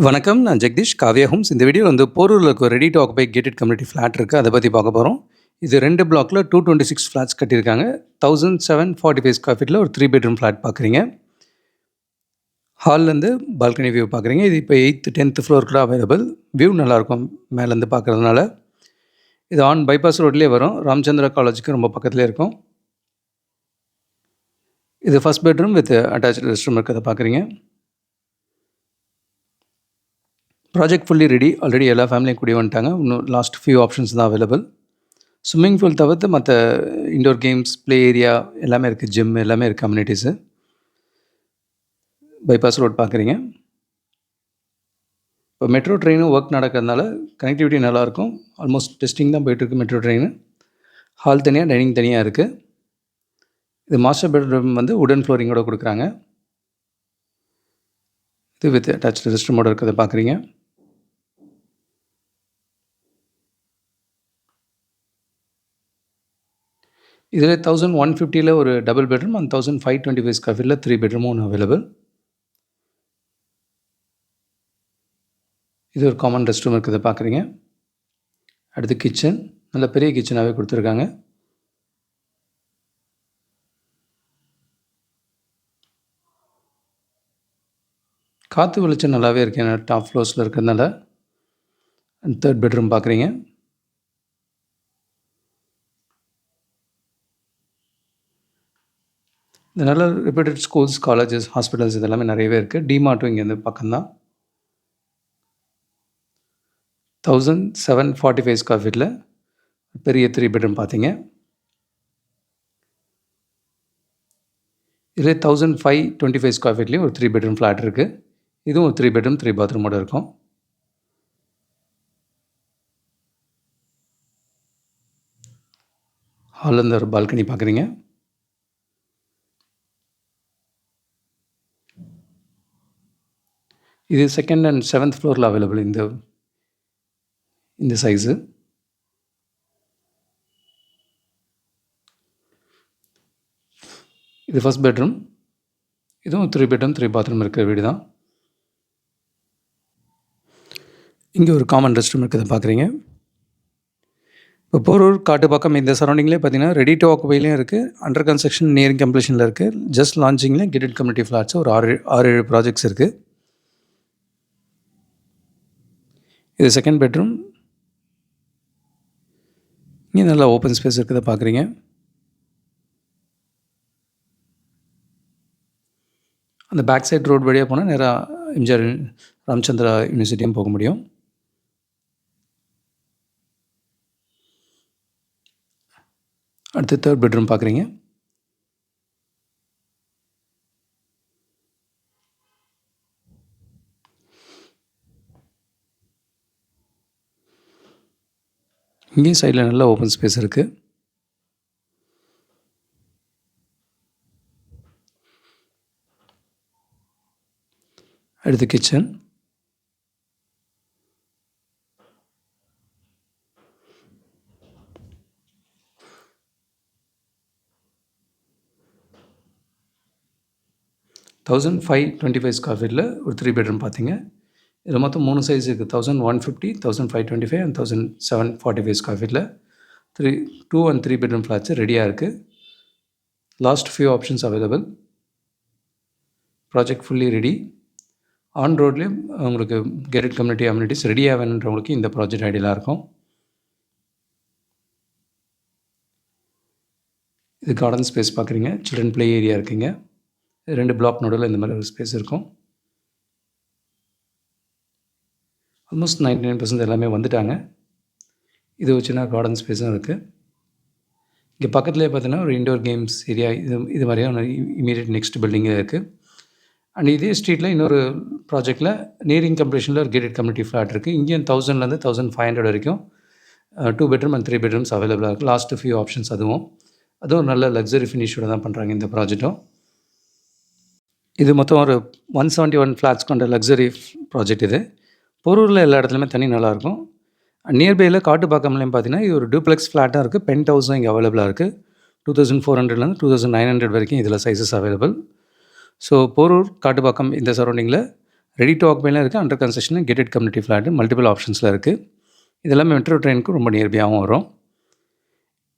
வணக்கம். நான் ஜெகதீஷ், காவ்யா ஹோம்ஸ். இந்த வீடியோ வந்து போரூர்ல இருக்க ready to occupy gated community flat இருக்குது. அதை பற்றி பார்க்க போகிறோம். இது 2 பிளாக்ல 226 ஃப்ளாட்ஸ் கட்டியிருக்காங்க. 1745 ஸ்கொயர் ஃபீட்டில் ஒரு 3 பெட்ரூம் ஃப்ளாட் பார்க்குறீங்க. ஹால்லேருந்து பால்கனி வியூ பார்க்குறீங்க. இது இப்போ 8th 10th ஃப்ளோர் கூட அவைலபிள். வியூ நல்லாயிருக்கும் மேலேருந்து பார்க்குறதுனால. இது ஆன் பைபாஸ் ரோட்லேயே வரும். ராமச்சந்திரா காலேஜுக்கு ரொம்ப பக்கத்துலேயே இருக்கும். இது first bedroom with attached rest room இருக்கிறத பார்க்குறீங்க. Project fully ready. ஆல்ரெடி எல்லா ஃபேமிலியும் கூடி வந்துட்டாங்க. இன்னும் லாஸ்ட் ஃபியூ ஆப்ஷன்ஸ் தான் அவைலபிள். ஸ்விம்மிங் பூல் தவிர்த்து மற்ற இண்டோர் கேம்ஸ், ப்ளே ஏரியா எல்லாமே இருக்குது. ஜிம் எல்லாமே இருக்குது. கம்யூனிட்டிஸு. பைபாஸ் ரோட் பார்க்குறீங்க. இப்போ மெட்ரோ ட்ரெயினும் ஒர்க் நடக்கிறதுனால கனெக்டிவிட்டி நல்லாயிருக்கும். ஆல்மோஸ்ட் டெஸ்டிங் தான் போய்ட்டுருக்கு மெட்ரோ ட்ரெயின். ஹால் தனியாக, டைனிங் தனியாக இருக்குது. இது மாஸ்டர் பெட்ரூம் வந்து உடன் ஃப்ளோரிங்கோடு கொடுக்குறாங்க. இது வித் அட்டாச்டு ரெஸ்ட் ரூமோடு இருக்கிறத பார்க்குறீங்க. இதில் 1150 ஒரு டபுள் பெட்ரூம் அண்ட் 1525 ஸ்கொயர் ஃபீட்டில் 3 பெட்ரூமும் ஒன்று அவைலபிள். இது ஒரு காமன் ரெஸ்ட் ரூம் இருக்கிறத பார்க்குறீங்க. அடுத்து கிச்சன். நல்ல பெரிய கிச்சனாகவே கொடுத்துருக்காங்க. காற்று வெளிச்சம் நல்லாவே இருக்குது. ஏன்னா டாப் ஃப்ளோர்ஸில் இருக்கிறதுனால. அண்ட் 3rd பெட்ரூம் பார்க்குறீங்க. இந்த நல்ல ரெப்யூட்டட் ஸ்கூல்ஸ், காலேஜஸ், ஹாஸ்பிட்டல்ஸ் இதெல்லாமே நிறையவே இருக்குது. டிமார்ட்டும் இங்கேருந்து பக்கம்தான். 1745 ஸ்கொயர் ஃபீட்டில் பெரிய 3 பெட்ரூம் பார்த்தீங்க. இதில் 1525 ஸ்கொயர் ஃபீட்லேயும் ஒரு 3 பெட்ரூம் ஃப்ளாட் இருக்குது. இதுவும் ஒரு 3 பெட்ரூம் 3 பாத்ரூமோடு இருக்கும். ஹால்லேருந்து ஒரு பால்கனி பார்க்குறீங்க. இது 2nd and 7th ஃப்ளோரில் அவைலபிள். இந்த சைஸு. இது ஃபஸ்ட் பெட்ரூம். இதுவும் 3 பெட்ரூம் 3 பாத்ரூம் இருக்கிற வீடு தான். இங்கே ஒரு காமன் ரெஸ்ட் ரூம் இருக்கிறத பார்க்குறீங்க. இப்போ போரூர், காட்டுப்பாக்கம் இந்த சரௌண்டிங்லேயே பார்த்தீங்கன்னா ரெடி டு ஆக்குபைலையும் இருக்குது. அண்டர் கன்ஸ்ட்ரக்ஷன், நியரிங் கம்ப்ளீஷனில் இருக்குது. ஜஸ்ட் லான்ச்சிங்கில் கேட்டட் கம்யூனிட்டி ஃப்ளாட்ஸ் ஒரு 6-7 ப்ராஜெக்ட்ஸ் இருக்குது. இது 2nd பெட்ரூம். இங்கே நல்லா ஓப்பன் ஸ்பேஸ் இருக்கிறத பார்க்குறீங்க. அந்த பேக் சைட் ரோடு வழியாக போனால் நேராக எம்ஜிஆர் ராமச்சந்திரா யூனிவர்சிட்டியும் போக முடியும். அடுத்து 3rd பெட்ரூம் பார்க்குறீங்க. இங்கேயும் சைடில் நல்ல ஓப்பன் ஸ்பேஸ் இருக்குது. அடுத்து கிச்சன். $1525 ஸ்கொயர் ஃபீட்டில் ஒரு 3 பெட்ரூம் பார்த்தீங்க. இதில் மொத்தம் 3 சைஸ் இருக்குது. 1150, 1525 அண்ட் 1745 ஸ்கொயர் ஃபீட்டில் 2 and 3 பெட்ரூம் ஃப்ளாட்ஸ் ரெடியாக இருக்குது. Last few options available. Project fully ready. On ரோட்லேயும் உங்களுக்கு கேட்டட் கம்யூனிட்டி அம்யூனிட்டிஸ் ரெடியாக வேணுன்றவங்களுக்கு இந்த ப்ராஜெக்ட் ஐடியலாக இருக்கும். இது கார்டன் ஸ்பேஸ் பார்க்குறீங்க. சில்ட்ரன் ப்ளே ஏரியா இருக்குங்க. 2 பிளாக் நடுவில் இந்த மாதிரி ஒரு ஸ்பேஸ் இருக்கும். ஆல்மோஸ்ட் 99% எல்லாமே வந்துட்டாங்க. இது ஒரு சின்ன கார்டன் ஸ்பேஸும் இருக்குது. இங்கே பக்கத்துலேயே பார்த்தீங்கன்னா ஒரு இண்டோர் கேம்ஸ் ஏரியா இது மாதிரியான இமீடியட் நெக்ஸ்ட் பில்டிங்கே இருக்குது. அண்ட் இதே ஸ்ட்ரீட்டில் இன்னொரு ப்ராஜெக்டில் நியரிங் கம்ப்ளீஷனில் ஒரு கேட்டட் கம்யூனிட்டி ஃப்ளாட் இருக்குது. இங்கேயும் 1000லேருந்து 1500 வரைக்கும் 2 பெட்ரூம் அண்ட் 3 பெட்ரூம்ஸ் அவைலபிளாக இருக்குது. லாஸ்ட்டு ஃபியூ ஆப்ஷன்ஸ் அதுவும் நல்ல லக்ஸரி ஃபினிஷோடு தான் பண்ணுறாங்க இந்த ப்ராஜெக்ட்டும். இது மொத்தம் ஒரு 171 ஃப்ளாட்ஸ் கொண்ட லக்ஸரி ப்ராஜெக்ட் இது. போரூரில் எல்லா இடத்துலையுமே தண்ணி நல்லாயிருக்கும். நியர்பையில் காட்டுப்பாக்கம்லையும் பார்த்தீங்கன்னா இது ஒரு டூப்ளெக்ஸ் ஃப்ளாட்டாக இருக்குது. பென்ட் ஹவுஸும் இங்கே அவைலபிளாக இருக்குது. 2400லேருந்து 2900 வரைக்கும் இதில் sizes available. So Porur, Kattupakkam இந்த சரௌண்டிங்கில் ரெடி டு ஆக்குபைலாம் இருக்குது, under construction, gated community flat, multiple ஆப்ஷன்ஸில் இருக்குது. இது எல்லாமே மெட்ரோ ட்ரெயினுக்கு ரொம்ப நியர்பையாகவும் வரும்.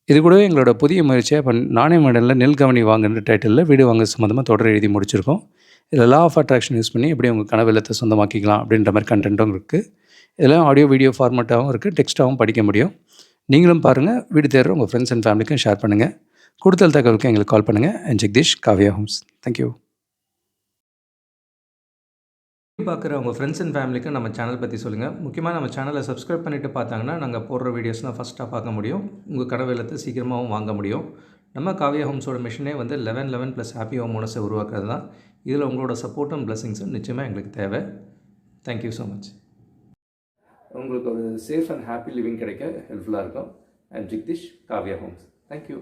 இது கூடவே எங்களோட புதிய முயற்சியாக இப்போ நானே மாடலில் நெல் கவனி வாங்குன்ற டைட்டிலில் வீடு வாங்க சம்மந்தமாக தொடர் எழுதி முடிச்சிருக்கோம். இதில் லா ஆஃப் அட்ராக்ஷன் யூஸ் பண்ணி எப்படி உங்கள் கனவு இல்லத்தை சொந்தமாக்கிக்கலாம் அப்படின்ற மாதிரி கண்டென்ட்டும் இருக்குது. இதெல்லாம் ஆடியோ வீடியோ ஃபார்மேட்டாகவும் இருக்குது, டெக்ஸ்ட்டாகவும் படிக்க முடியும். நீங்களும் பாருங்கள், வீடு தேடுற உங்கள் ஃப்ரெண்ட்ஸ் அண்ட் ஃபேமிலிக்கும் ஷேர் பண்ணுங்கள். கூடுதல் தகவலுக்கு எங்களுக்கு கால் பண்ணுங்கள். And Jagadish, Kavya homes. Thank you. பார்க்குற உங்கள் ஃப்ரெண்ட்ஸ் அண்ட் ஃபேமிலிக்கு நம்ம சேனல் பற்றி சொல்லுங்கள். முக்கியமாக நம்ம சேனலை சப்ஸ்கிரைப் பண்ணிவிட்டு பார்த்தாங்கன்னா நாங்கள் போடுற வீடியோஸ்லாம் ஃபஸ்ட்டாக பார்க்க முடியும். உங்கள் கனவு இல்லத்தை சீக்கிரமாகவும் வாங்க முடியும். நம்ம காவ்யா ஹோம்ஸோட மிஷனே வந்து 11 + ஹாப்பி ஹோம் ஓனர்ஸை உருவாக்குறது தான். இதில் உங்களோட சப்போர்ட்டும் பிளஸிங்ஸும் நிச்சயமாக எங்களுக்கு தேவை. Thank you so much. உங்களுக்கு ஒரு சேஃப் அண்ட் ஹாப்பி லிவிங் கிடைக்க ஹெல்ப்ஃபுல்லாக இருக்கும். And Jagadish, Kavya homes. Thank you.